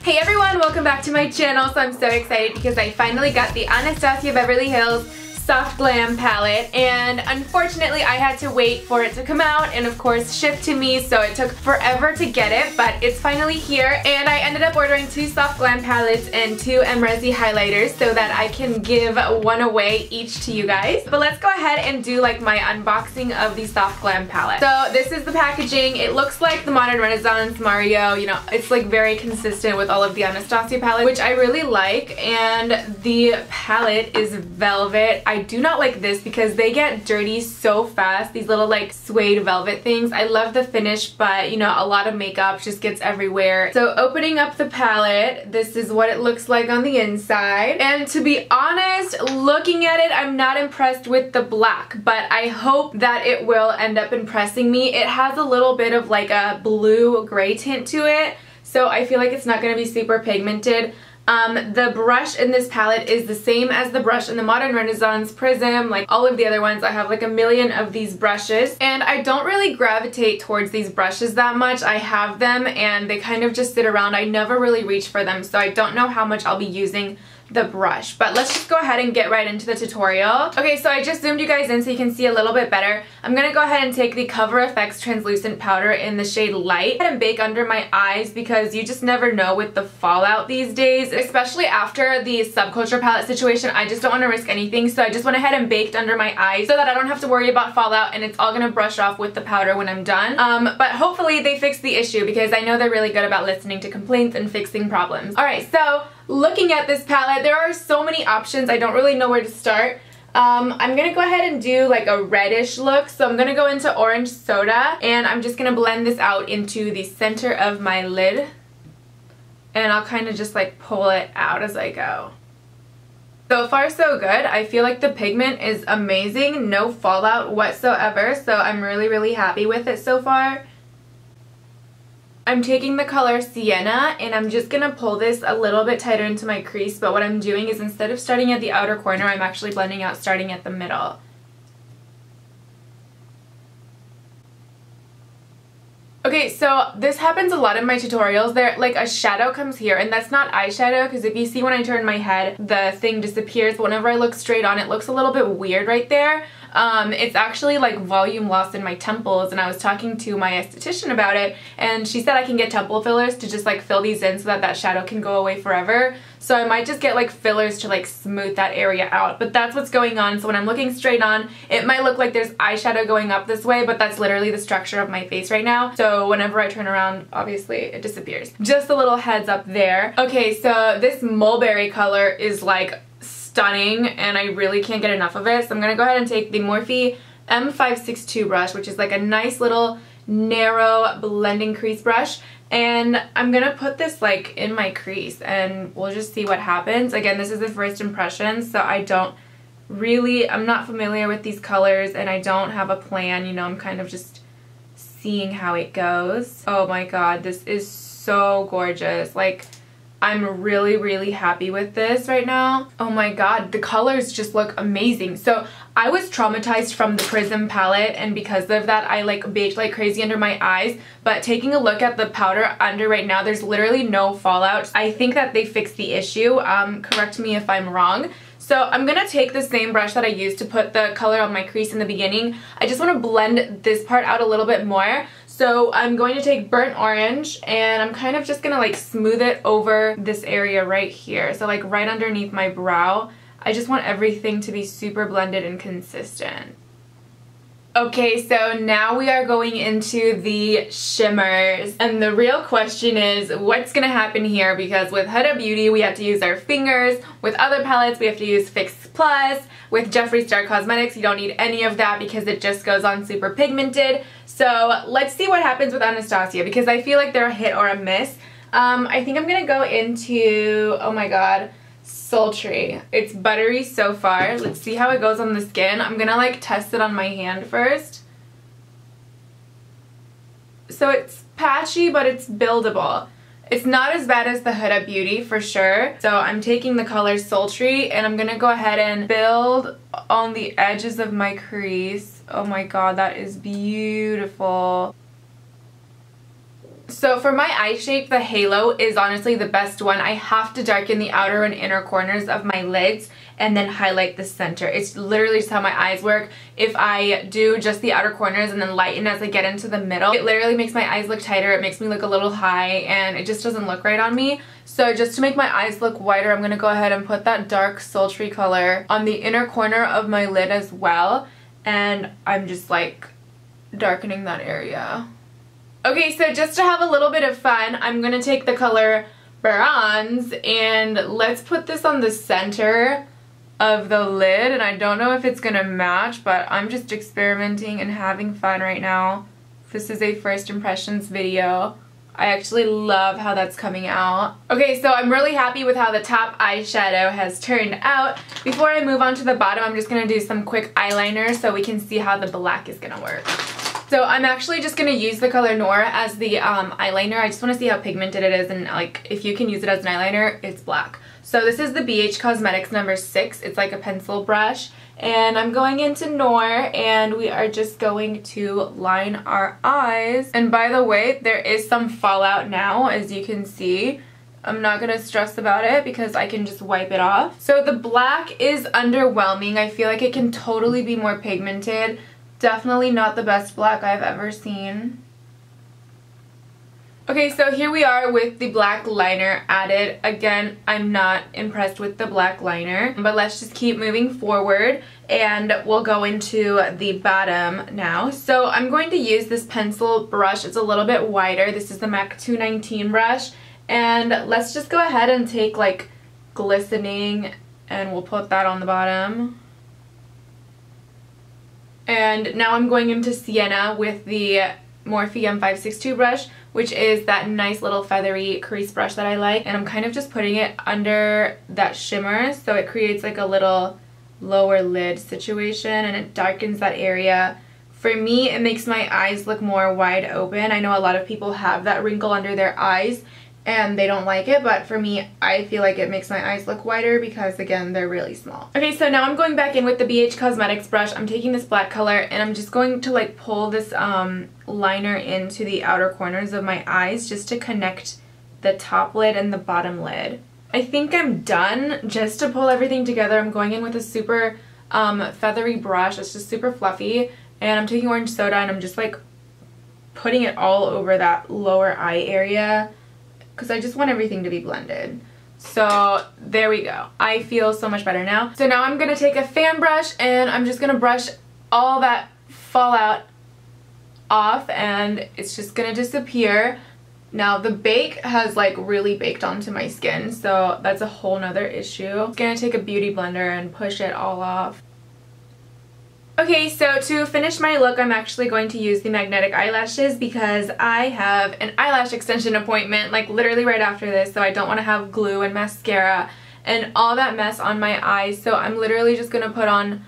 Hey everyone, welcome back to my channel. So I'm so excited because I finally got the Anastasia Beverly Hills Soft Glam palette, and unfortunately I had to wait for it to come out and of course ship to me, so it took forever to get it, but it's finally here. And I ended up ordering 2 Soft Glam palettes and 2 Resi highlighters so that I can give one away each to you guys. But let's go ahead and do like my unboxing of the Soft Glam palette. So this is the packaging. It looks like the Modern Renaissance Mario, you know, it's like very consistent with all of the Anastasia palettes, which I really like. And the palette is velvet. I do not like this because they get dirty so fast, these little like suede velvet things. I love the finish, but you know, a lot of makeup just gets everywhere. So opening up the palette, this is what it looks like on the inside. And to be honest, looking at it, I'm not impressed with the black, but I hope that it will end up impressing me. It has a little bit of like a blue-gray tint to it, so I feel like it's not going to be super pigmented. The brush in this palette is the same as the brush in the Modern Renaissance Prism, like all of the other ones. I have like a million of these brushes, and I don't really gravitate towards these brushes that much. I have them and they kind of just sit around. I never really reach for them, so I don't know how much I'll be using the brush. But let's just go ahead and get right into the tutorial. Okay, so I just zoomed you guys in so you can see a little bit better. I'm gonna go ahead and take the Cover FX translucent powder in the shade Light and bake under my eyes, because you just never know with the fallout these days, especially after the Subculture palette situation. I just don't want to risk anything, so I just went ahead and baked under my eyes so that I don't have to worry about fallout, and it's all gonna brush off with the powder when I'm done. But hopefully they fix the issue, because I know they're really good about listening to complaints and fixing problems. Alright, so looking at this palette, there are so many options. I don't really know where to start. I'm gonna go ahead and do like a reddish look, so I'm gonna go into Orange Soda, and I'm just gonna blend this out into the center of my lid, and I'll kind of just like pull it out as I go. So far so good. I feel like the pigment is amazing, no fallout whatsoever, so I'm really happy with it so far. I'm taking the color Sienna, and I'm just going to pull this a little bit tighter into my crease, but what I'm doing is, instead of starting at the outer corner, I'm actually blending out starting at the middle. Okay, so this happens a lot in my tutorials. There, like, a shadow comes here, and that's not eyeshadow, because if you see when I turn my head, the thing disappears. Whenever I look straight on, it looks a little bit weird right there. It's actually like volume loss in my temples, and I was talking to my esthetician about it, and she said I can get temple fillers to just like fill these in so that that shadow can go away forever. So I might just get like fillers to like smooth that area out, but that's what's going on. So when I'm looking straight on, it might look like there's eyeshadow going up this way, but that's literally the structure of my face right now. So whenever I turn around, obviously it disappears. Just a little heads up there. Okay, so this mulberry color is like stunning, and I really can't get enough of it. So I'm gonna go ahead and take the Morphe M562 brush, which is like a nice little narrow blending crease brush, and I'm gonna put this like in my crease, and we'll just see what happens. Again, this is the first impression, so I'm not familiar with these colors, and I don't have a plan, you know, I'm kind of just seeing how it goes. Oh my god, this is so gorgeous. Like, I'm really happy with this right now. Oh my god, the colors just look amazing. So I was traumatized from the Prism palette, and because of that I like baked like crazy under my eyes, but taking a look at the powder under right now, there's literally no fallout. I think that they fixed the issue. Correct me if I'm wrong. So I'm gonna take the same brush that I used to put the color on my crease in the beginning. I just want to blend this part out a little bit more. So I'm going to take Burnt Orange, and I'm kind of just gonna like smooth it over this area right here. So like right underneath my brow. I just want everything to be super blended and consistent. Okay, so now we are going into the shimmers, and the real question is what's gonna happen here, because with Huda Beauty we have to use our fingers, with other palettes we have to use Fix Plus, with Jeffree Star Cosmetics you don't need any of that because it just goes on super pigmented. So let's see what happens with Anastasia, because I feel like they're a hit or a miss. I think I'm gonna go into, oh my god, Sultry. It's buttery so far. Let's see how it goes on the skin. I'm gonna like test it on my hand first. So it's patchy, but it's buildable. It's not as bad as the Huda Beauty for sure. So I'm taking the color Sultry, and I'm gonna go ahead and build on the edges of my crease. Oh my god, that is beautiful. So for my eye shape, the halo is honestly the best one. I have to darken the outer and inner corners of my lids and then highlight the center. It's literally just how my eyes work. If I do just the outer corners and then lighten as I get into the middle, it literally makes my eyes look tighter. It makes me look a little high and it just doesn't look right on me. So just to make my eyes look whiter, I'm going to go ahead and put that dark sultry color on the inner corner of my lid as well. And I'm just like darkening that area. Okay, so just to have a little bit of fun, I'm going to take the color Bronze and let's put this on the center of the lid. And I don't know if it's going to match, but I'm just experimenting and having fun right now. This is a first impressions video. I actually love how that's coming out. Okay, so I'm really happy with how the top eyeshadow has turned out. Before I move on to the bottom, I'm just going to do some quick eyeliner so we can see how the black is going to work. So I'm actually just going to use the color Noir as the eyeliner. I just want to see how pigmented it is, and like if you can use it as an eyeliner, it's black. So this is the BH Cosmetics number 6. It's like a pencil brush. And I'm going into Noir and we are just going to line our eyes. And by the way, there is some fallout now, as you can see. I'm not going to stress about it because I can just wipe it off. So the black is underwhelming. I feel like it can totally be more pigmented. Definitely not the best black I've ever seen. Okay, so here we are with the black liner added. Again, I'm not impressed with the black liner, but let's just keep moving forward and we'll go into the bottom now. So I'm going to use this pencil brush. It's a little bit wider. This is the MAC 219 brush. And let's just go ahead and take like glistening and we'll put that on the bottom. And now I'm going into Sienna with the Morphe M562 brush, which is that nice little feathery crease brush that I like. And I'm kind of just putting it under that shimmer so it creates like a little lower lid situation and it darkens that area. For me, it makes my eyes look more wide open. I know a lot of people have that wrinkle under their eyes and they don't like it, but for me, I feel like it makes my eyes look wider because, again, they're really small. Okay, so now I'm going back in with the BH Cosmetics brush. I'm taking this black color and I'm just going to like pull this liner into the outer corners of my eyes just to connect the top lid and the bottom lid. I think I'm done. Just to pull everything together, I'm going in with a super feathery brush. It's just super fluffy, and I'm taking orange soda and I'm just like putting it all over that lower eye area because I just want everything to be blended. So there we go. I feel so much better now. So now I'm going to take a fan brush and I'm just going to brush all that fallout off and it's just going to disappear. Now the bake has like really baked onto my skin, so that's a whole nother issue. I'm going to take a beauty blender and push it all off. Okay, so to finish my look, I'm actually going to use the magnetic eyelashes because I have an eyelash extension appointment like literally right after this, so I don't want to have glue and mascara and all that mess on my eyes. So I'm literally just going to put on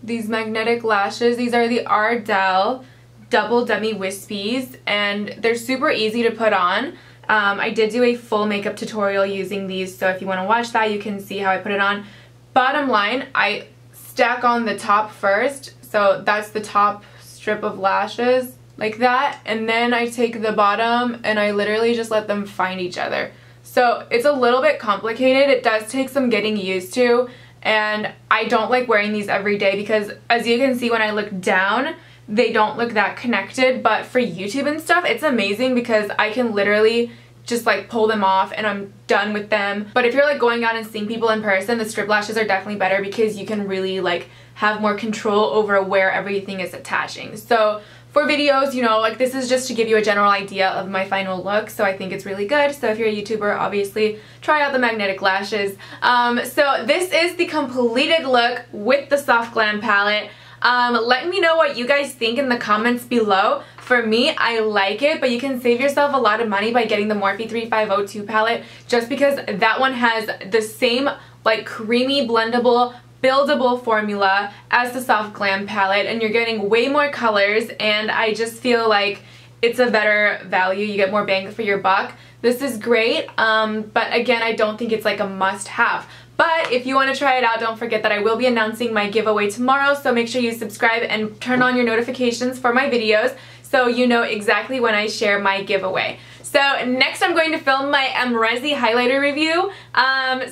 these magnetic lashes. These are the Ardell Double Demi Wispies and they're super easy to put on. I did do a full makeup tutorial using these, so if you want to watch that, you can see how I put it on. Bottom line, I stack on the top first, so that's the top strip of lashes like that, and then I take the bottom and I literally just let them find each other. So it's a little bit complicated. It does take some getting used to, and I don't like wearing these every day because as you can see when I look down, they don't look that connected, but for YouTube and stuff, it's amazing because I can literally just like pull them off and I'm done with them. But if you're like going out and seeing people in person, the strip lashes are definitely better because you can really like have more control over where everything is attaching. So for videos, you know, like this is just to give you a general idea of my final look, so I think it's really good. So if you're a YouTuber, obviously try out the magnetic lashes. So this is the completed look with the Soft Glam palette. Let me know what you guys think in the comments below. For me, I like it, but you can save yourself a lot of money by getting the Morphe 3502 palette just because that one has the same like creamy, blendable, buildable formula as the Soft Glam palette, and you're getting way more colors, and I just feel like it's a better value. You get more bang for your buck. This is great, but again, I don't think it's like a must-have. But if you want to try it out, don't forget that I will be announcing my giveaway tomorrow, so make sure you subscribe and turn on your notifications for my videos so you know exactly when I share my giveaway. So next I'm going to film my Resi highlighter review,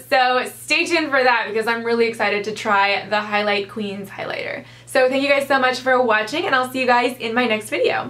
so stay tuned for that because I'm really excited to try the Highlight Queens highlighter. So thank you guys so much for watching, and I'll see you guys in my next video.